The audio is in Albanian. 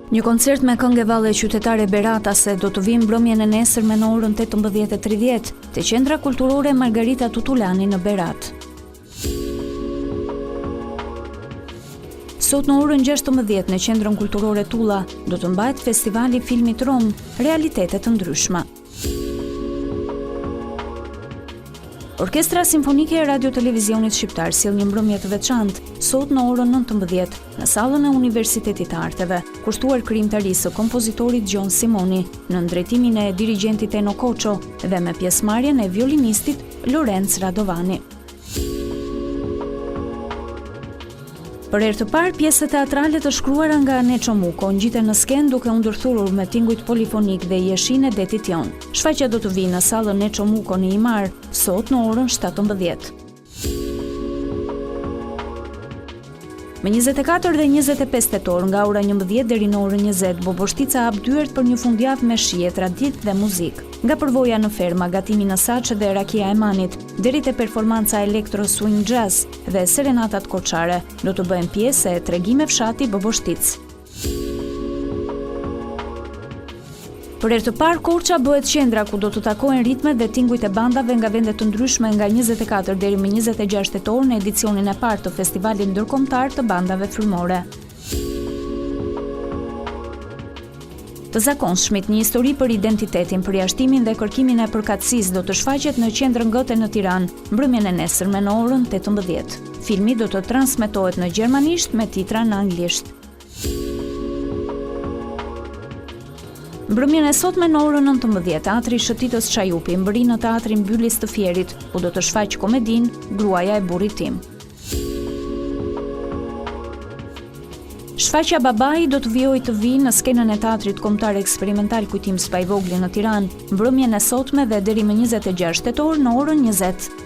Një koncert me këngë valle qytetare Beratase do të vijë mbrëmjen e nesërme në orën 18:30 te Qendra Kulturore Margarita Tutulani në Berat. Sot në orën 16 në Qendrën Kulturore Tulla do të mbahet Festivali Filmit Rom, realitete të ndryshme. Orkestra Simfonike e Radio Televizionit Shqiptar sjell një mbrëmje të veçantë sot në orën 19 në sallën e Universitetit të Arteve, kushtuar krijimtarisë së kompozitorit Gjon Simoni, në drejtimin e dirigjentit Eno Koço dhe me pjesëmarrjen e violinistit Lorenz Radovani. Për herë të parë, pjesë teatrale të shkruara nga Neço Muko ngjiten në skenë duke u ndërthurur me tingujt polifonik dhe jeshin e detit jon. Shfaqja do të vijë në sallën Neço Muko në Imar sot në orën 17. Me 24 dhe 25 tetor nga ora 11 deri në orën 20, Boboshtica hap dyert për një fundjavë me shije, traditë dhe muzikë. Nga përvoja në ferma, gatimi në Saçe dhe Rakia Emanit, deri te performanca Electro Swing Jazz dhe serenatat koçare, do të bëhen pjesë e tregime fshati Boboshtic. Për herë të parë, Korça bëhet qendra ku do të takohen ritmet dhe tingujt e bandave nga vende të ndryshme nga 24 deri më 26 tetor në edicionin e parë të Festivalit Ndërkombëtar të Bandave Frymore. Të zakonshmit, një histori për identitetin, përjashtimin dhe kërkimin e përkatësisë do të shfaqet në Qendrën Gote në Tiranë, mbrëmjen e nesërme në orën 18. Filmi do të transmetohet në gjermanisht me titra në anglisht. Mbrëmjen e sotme në orën 19, Teatri Shëtitës Çajupi mbërri në Teatrin Mbyllis të Fierit, ku do të shfaq komedin Gruaja e burrit tim. Shfaqja Babai do të vijë në skenën e Teatrit Kombëtar Eksperimental Kujtim Spajvogli në Tiranë, mbrëmjen e sotme dhe deri më 26 tetor në orën 20.